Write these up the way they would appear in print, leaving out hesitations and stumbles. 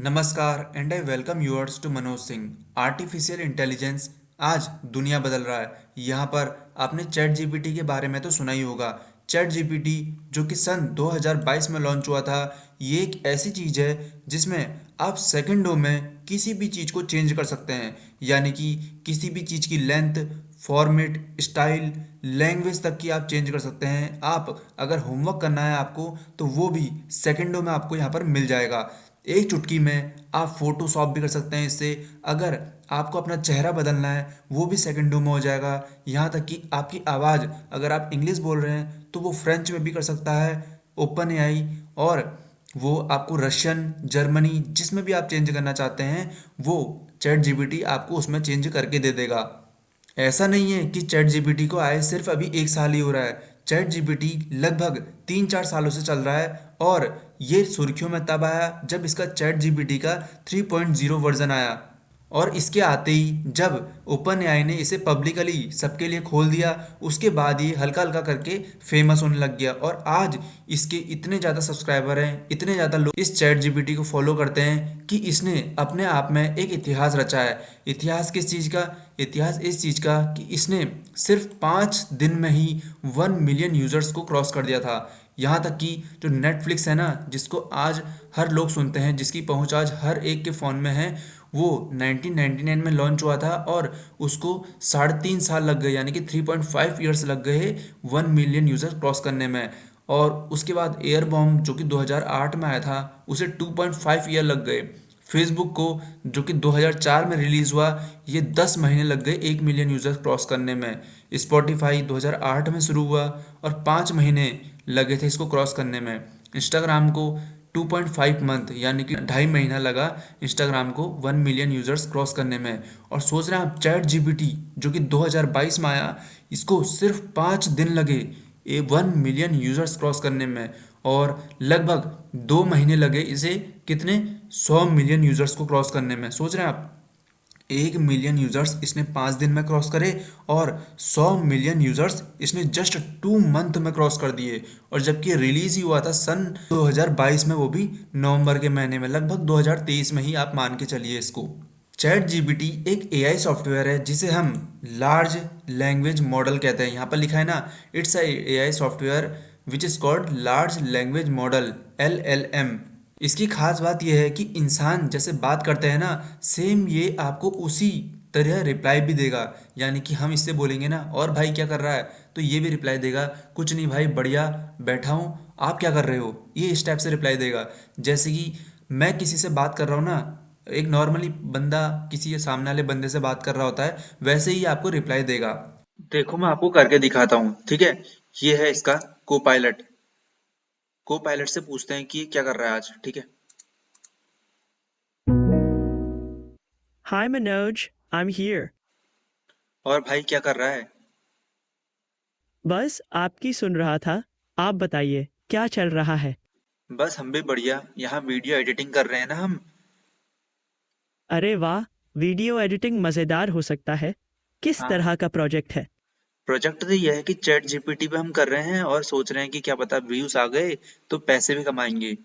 नमस्कार and I welcome yours to Manoj Singh. Artificial intelligence आज दुनिया बदल रहा है। यहाँ पर आपने चैट जीपीटी के बारे में तो सुना ही होगा। चैट जीपीटी जो कि सन 2022 में लॉन्च हुआ था, ये एक ऐसी चीज़ है जिसमें आप सेकंडों में किसी भी चीज़ को चेंज कर सकते हैं। यानी कि किसी भी चीज़ की लेंथ, फॉर्मेट, स्टाइल, लैंग्वेज तक की आप चेंज कर सकते हैं। आप अगर होमवर्क करना है आपको तो वो भी सेकंडों में आपको यहाँ पर मिल जाएगा। एक चुटकी में आप फोटोशॉप भी कर सकते हैं इससे। अगर आपको अपना चेहरा बदलना है वो भी सेकंडों में हो जाएगा। यहाँ तक कि आपकी आवाज़, अगर आप इंग्लिश बोल रहे हैं तो वो फ्रेंच में भी कर सकता है ओपन एआई। और वो आपको रशियन, जर्मनी जिसमें भी आप चेंज करना चाहते हैं वो चैट जीपीटी आपको उसमें चेंज करके दे देगा। ऐसा नहीं है कि चैट जीपीटी को आए सिर्फ अभी एक साल ही हो रहा है। चैट जीपीटी लगभग 3-4 सालों से चल रहा है और ये सुर्खियों में तब आया जब इसका चैट जीपीटी का 3.0 वर्जन आया। और इसके आते ही जब ओपन एआई ने इसे पब्लिकली सबके लिए खोल दिया, उसके बाद ये हल्का हल्का करके फेमस होने लग गया। और आज इसके इतने ज़्यादा सब्सक्राइबर हैं, इतने ज़्यादा लोग इस चैट जीपीटी को फॉलो करते हैं कि इसने अपने आप में एक इतिहास रचा है। इतिहास किस चीज़ का? इतिहास इस चीज़ का कि इसने सिर्फ 5 दिन में ही 1 मिलियन यूज़र्स को क्रॉस कर दिया था। यहाँ तक कि जो नेटफ्लिक्स है ना, जिसको आज हर लोग सुनते हैं, जिसकी पहुंच आज हर एक के फ़ोन में है, वो 1999 में लॉन्च हुआ था और उसको 3.5 साल लग गए, यानी कि 3.5 ईयर्स लग गए 1 मिलियन यूज़र क्रॉस करने में। और उसके बाद एयर बॉम्ब जो कि 2008 में आया था, उसे 2.5 ईयर लग गए। फेसबुक को जो कि 2004 में रिलीज़ हुआ, ये 10 महीने लग गए 1 मिलियन यूज़र क्रॉस करने में। स्पॉटिफाई 2008 में शुरू हुआ और 5 महीने लगे थे इसको क्रॉस करने में। इंस्टाग्राम को 2.5 मंथ यानी कि 2.5 महीना लगा इंस्टाग्राम को 1 मिलियन यूज़र्स क्रॉस करने में। और सोच रहे हैं आप, चैट जीपीटी जो कि 2022 में आया, इसको सिर्फ 5 दिन लगे 1 मिलियन यूज़र्स क्रॉस करने में। और लगभग 2 महीने लगे इसे कितने 100 मिलियन यूज़र्स को क्रॉस करने में। सोच रहे हैं आप, 1 मिलियन यूज़र्स इसने 5 दिन में क्रॉस करे और 100 मिलियन यूज़र्स इसने जस्ट 2 मंथ में क्रॉस कर दिए। और जबकि रिलीज़ ही हुआ था सन 2022 में, वो भी नवंबर के महीने में, लगभग 2023 में ही आप मान के चलिए इसको। चैट जीपीटी एक एआई सॉफ्टवेयर है जिसे हम लार्ज लैंग्वेज मॉडल कहते हैं। यहाँ पर लिखा है ना, it's a AI software which is called large language model, LLM। इसकी खास बात यह है कि इंसान जैसे बात करते हैं ना, सेम ये आपको उसी तरह रिप्लाई भी देगा। यानी कि हम इससे बोलेंगे ना, और भाई क्या कर रहा है, तो ये भी रिप्लाई देगा, कुछ नहीं भाई बढ़िया बैठा हूँ, आप क्या कर रहे हो, ये इस टाइप से रिप्लाई देगा। जैसे कि मैं किसी से बात कर रहा हूँ ना, एक नॉर्मली बंदा किसी सामने वाले बंदे से बात कर रहा होता है, वैसे ही आपको रिप्लाई देगा। देखो मैं आपको करके दिखाता हूँ, ठीक है। ये है इसका को पायलट। को पायलट से पूछते हैं कि ये क्या कर रहा है आज, ठीक है। Hi Manoj, I'm here. और भाई क्या कर रहा है? बस आपकी सुन रहा था। आप बताइए क्या चल रहा है? बस हम भी बढ़िया, यहाँ वीडियो एडिटिंग कर रहे हैं ना हम। अरे वाह, वीडियो एडिटिंग मज़ेदार हो सकता है। किस हाँ, तरह का प्रोजेक्ट है? प्रोजेक्ट तो ये है कि चैट जीपीटी पे हम कर रहे हैं और सोच रहे हैं कि क्या पता व्यूज आ गए तो पैसे भी कमाएंगे।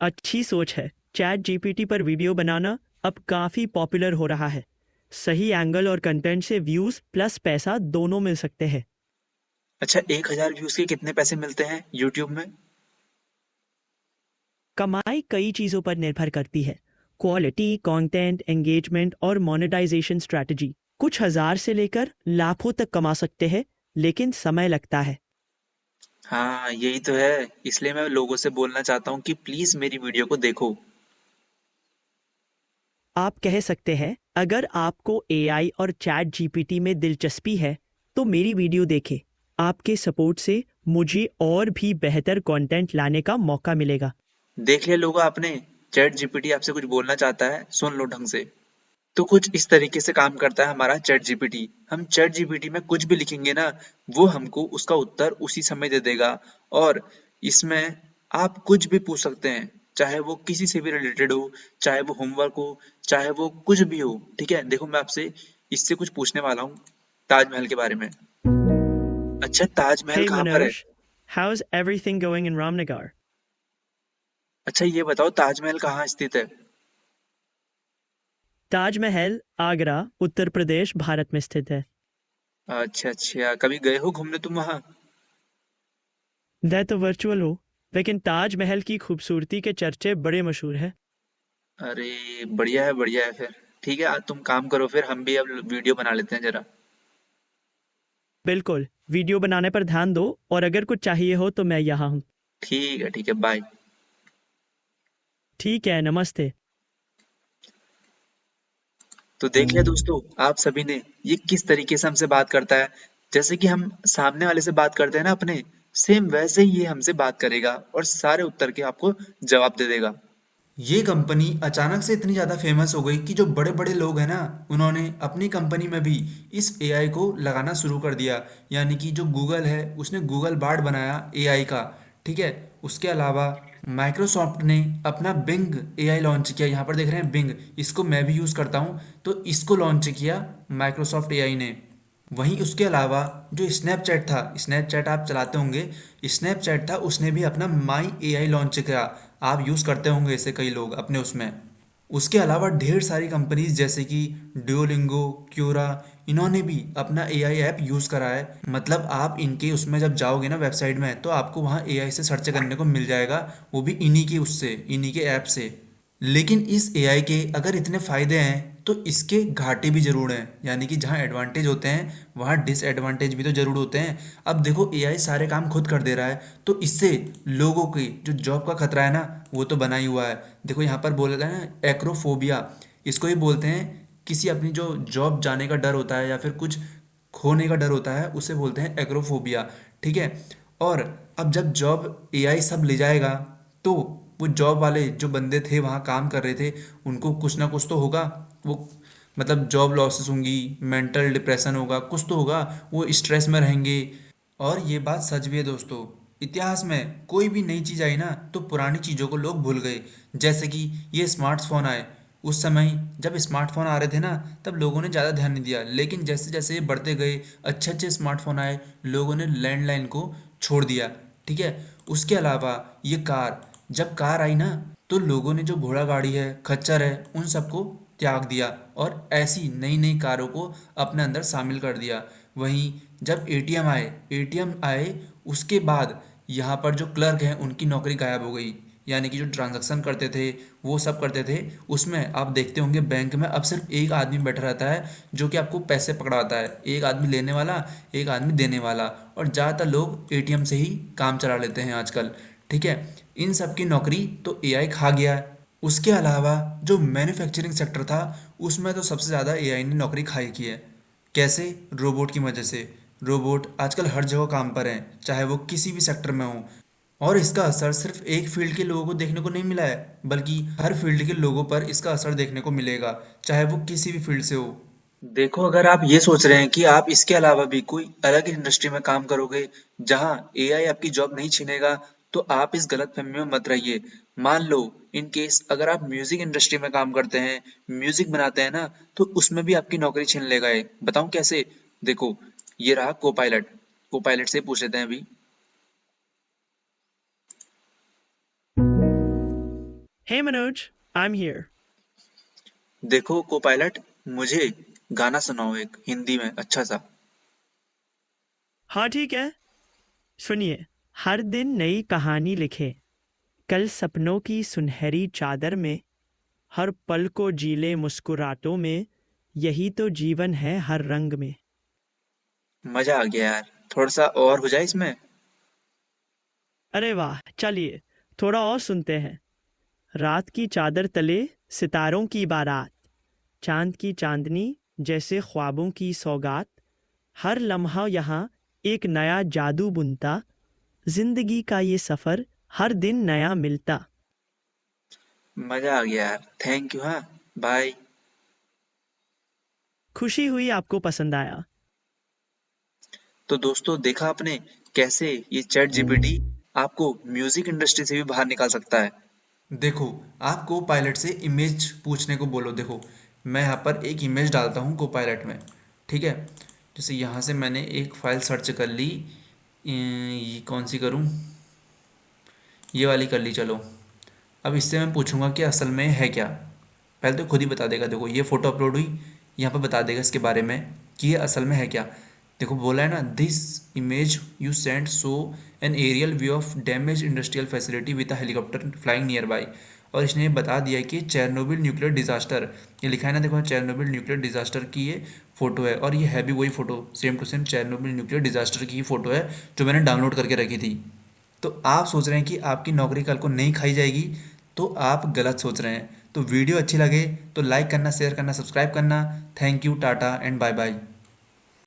अच्छी सोच है। चैट जीपीटी पर वीडियो बनाना अब काफ़ी पॉपुलर हो रहा है। सही एंगल और कंटेंट से व्यूज़ प्लस पैसा दोनों मिल सकते हैं। अच्छा, 1,000 व्यूज के कितने पैसे मिलते हैं यूट्यूब में? कमाई कई चीज़ों पर निर्भर करती है। क्वालिटी, कंटेंट, एंगेजमेंट और मोनेटाइजेशन स्ट्रैटेजी। कुछ हज़ार से लेकर लाखों तक कमा सकते हैं, लेकिन समय लगता है। हाँ यही तो है, इसलिए मैं लोगों से बोलना चाहता हूँ कि प्लीज मेरी वीडियो को देखो। आप कह सकते हैं, अगर आपको एआई और चैट जीपीटी में दिलचस्पी है तो मेरी वीडियो देखें। आपके सपोर्ट से मुझे और भी बेहतर कंटेंट लाने का मौका मिलेगा। देख लिया लोगों आपने, चैट जीपीटी आपसे कुछ बोलना चाहता है, सुन लो ढंग से। तो कुछ इस तरीके से काम करता है हमारा चैट जीपीटी। हम चैट जीपीटी में कुछ भी लिखेंगे ना, वो हमको उसका उत्तर उसी समय दे देगा। और इसमें आप कुछ भी पूछ सकते हैं, चाहे वो किसी से भी रिलेटेड हो, चाहे वो होमवर्क हो, चाहे वो कुछ भी हो, ठीक है। देखो मैं आपसे इससे कुछ पूछने वाला हूँ ताजमहल के बारे में। अच्छा, ताजमहल Hey कहाँ पर है? Manoj, how's everything going in Ramnagar? अच्छा ये बताओ ताजमहल कहाँ स्थित है? ताजमहल आगरा उत्तर प्रदेश भारत में स्थित है। अच्छा अच्छा, कभी गए हो घूमने तुम वहाँ? मैं तो वर्चुअल हो, लेकिन ताजमहल की खूबसूरती के चर्चे बड़े मशहूर हैं। अरे बढ़िया है फिर। ठीक है, आज तुम काम करो, फिर हम भी अब वीडियो बना लेते हैं जरा। बिल्कुल, वीडियो बनाने पर ध्यान दो और अगर कुछ चाहिए हो तो मैं यहाँ हूँ। ठीक है, बाय। ठीक है, नमस्ते। तो देख लिया दोस्तों, आप सभी ने ये किस तरीके से हमसे बात करता है। जैसे कि हम सामने वाले से बात करते हैं ना अपने, सेम वैसे ही ये हमसे बात करेगा और सारे उत्तर के आपको जवाब दे देगा। ये कंपनी अचानक से इतनी ज़्यादा फेमस हो गई कि जो बड़े बड़े लोग हैं ना, उन्होंने अपनी कंपनी में भी इस एआई को लगाना शुरू कर दिया। यानी कि जो गूगल है उसने गूगल बार्ड बनाया एआई का। ठीक है। उसके अलावा माइक्रोसॉफ्ट ने अपना बिंग एआई लॉन्च किया। यहाँ पर देख रहे हैं बिंग, इसको मैं भी यूज़ करता हूँ, तो इसको लॉन्च किया माइक्रोसॉफ्ट एआई ने। वहीं उसके अलावा जो स्नैपचैट था, स्नैपचैट आप चलाते होंगे, स्नैपचैट था, उसने भी अपना माई एआई लॉन्च किया। आप यूज़ करते होंगे इसे कई लोग अपने उसमें। उसके अलावा ढेर सारी कंपनीज जैसे कि ड्यूओलिंगो, क्यूरा, इन्होंने भी अपना एआई ऐप यूज़ करा है। मतलब आप इनके उसमें जब जाओगे ना वेबसाइट में, तो आपको वहाँ एआई से सर्च करने को मिल जाएगा, वो भी इन्हीं के ऐप से। लेकिन इस एआई के अगर इतने फ़ायदे हैं तो इसके घाटे भी ज़रूर हैं। यानी कि जहाँ एडवांटेज होते हैं वहाँ डिसएडवांटेज भी तो ज़रूर होते हैं। अब देखो एआई सारे काम खुद कर दे रहा है, तो इससे लोगों की जो जॉब का खतरा है ना, वो तो बना ही हुआ है। देखो यहाँ पर बोल रहे हैं ना एक्रोफोबिया, इसको ही बोलते हैं। किसी अपनी जो जॉब जाने का डर होता है या फिर कुछ खोने का डर होता है, उसे बोलते हैं एग्रोफोबिया। ठीक है। और अब जब जॉब एआई सब ले जाएगा, तो वो जॉब वाले जो बंदे थे वहाँ काम कर रहे थे, उनको कुछ ना कुछ तो होगा। वो मतलब जॉब लॉसेस होंगी, मेंटल डिप्रेशन होगा, कुछ तो होगा, वो स्ट्रेस में रहेंगे। और ये बात सच भी है दोस्तों। इतिहास में कोई भी नई चीज़ आई ना, तो पुरानी चीज़ों को लोग भूल गए। जैसे कि ये स्मार्टफोन आए, उस समय जब स्मार्टफोन आ रहे थे ना, तब लोगों ने ज़्यादा ध्यान नहीं दिया। लेकिन जैसे जैसे ये बढ़ते गए, अच्छे अच्छे स्मार्टफोन आए, लोगों ने लैंडलाइन को छोड़ दिया। ठीक है। उसके अलावा ये कार, जब कार आई ना, तो लोगों ने जो घोड़ा गाड़ी है, खच्चर है, उन सबको त्याग दिया और ऐसी नई नई कारों को अपने अंदर शामिल कर दिया। वहीं जब एटीएम आए, उसके बाद यहाँ पर जो क्लर्क हैं उनकी नौकरी गायब हो गई। यानी कि जो ट्रांजैक्शन करते थे, वो सब करते थे, उसमें आप देखते होंगे बैंक में अब सिर्फ एक आदमी बैठा रहता है जो कि आपको पैसे पकड़ाता है। एक आदमी लेने वाला, एक आदमी देने वाला। और ज़्यादातर लोग एटीएम से ही काम चला लेते हैं आजकल। ठीक है। इन सब की नौकरी तो एआई खा गया है। उसके अलावा जो मैन्युफैक्चरिंग सेक्टर था, उसमें तो सबसे ज़्यादा एआई ने नौकरी खाई की है। कैसे? रोबोट की वजह से। रोबोट आजकल हर जगह काम पर हैं, चाहे वो किसी भी सेक्टर में हो। और इसका असर सिर्फ एक फील्ड के लोगों को देखने को नहीं मिला है, बल्कि हर फील्ड के लोगों पर इसका असर देखने को मिलेगा, चाहे वो किसी भी फील्ड से हो। देखो, अगर आप ये सोच रहे हैं कि आप इसके अलावा भी कोई अलग इंडस्ट्री में काम करोगे जहां एआई आपकी जॉब नहीं छीनेगा, तो आप इस गलतफहमी में मत रहिए। मान लो, इन केस अगर आप म्यूजिक इंडस्ट्री में काम करते हैं, म्यूजिक बनाते हैं ना, तो उसमें भी आपकी नौकरी छीन लेगा ये। बताऊं कैसे? देखो, ये रहा कोपायलट। कोपायलट से पूछ लेते हैं अभी। हे मनोज, आई एम हियर। देखो कोपायलट, मुझे गाना सुनाओ एक हिंदी में अच्छा सा। हाँ ठीक है, सुनिए। हर दिन नई कहानी लिखे, कल सपनों की सुनहरी चादर में, हर पल को जीले मुस्कुराहटों में, यही तो जीवन है हर रंग में। मजा आ गया यार, थोड़ा सा और हो जाए इसमें। अरे वाह, चलिए थोड़ा और सुनते हैं। रात की चादर तले सितारों की बारात, चांद की चांदनी जैसे ख्वाबों की सौगात, हर लम्हा यहाँ एक नया जादू बुनता, जिंदगी का ये सफर हर दिन नया मिलता। मजा आ गया यार, थैंक यू। हाँ, बाय। खुशी हुई आपको पसंद आया। तो दोस्तों, देखा आपने कैसे ये चैट जीपीटी आपको म्यूजिक इंडस्ट्री से भी बाहर निकाल सकता है। देखो, आपको पायलट से इमेज पूछने को बोलो। देखो, मैं यहाँ पर एक इमेज डालता हूँ कोपायलट में। ठीक है। जैसे यहाँ से मैंने एक फ़ाइल सर्च कर ली, ये कौन सी करूँ, ये वाली कर ली चलो। अब इससे मैं पूछूंगा कि असल में है क्या। पहले तो खुद ही बता देगा। देखो ये फ़ोटो अपलोड हुई, यहाँ पर बता देगा इसके बारे में कि ये असल में है क्या। देखो बोला है ना, this image you send show an aerial view of damage industrial facility with a helicopter flying nearby. और इसने ये बता दिया कि चेरनोबिल न्यूक्लियर डिजास्टर, ये लिखा है ना, देखो चेरनोबिल न्यूक्लियर डिजास्टर की ये फ़ोटो है। और ये है भी वही photo, same to same Chernobyl nuclear disaster की फ़ोटो है जो मैंने डाउनलोड करके रखी थी। तो आप सोच रहे हैं कि आपकी नौकरी कल को नहीं खाई जाएगी, तो आप गलत सोच रहे हैं। तो वीडियो अच्छी लगे तो लाइक करना, शेयर करना, सब्सक्राइब करना। Thank you, tata and bye bye.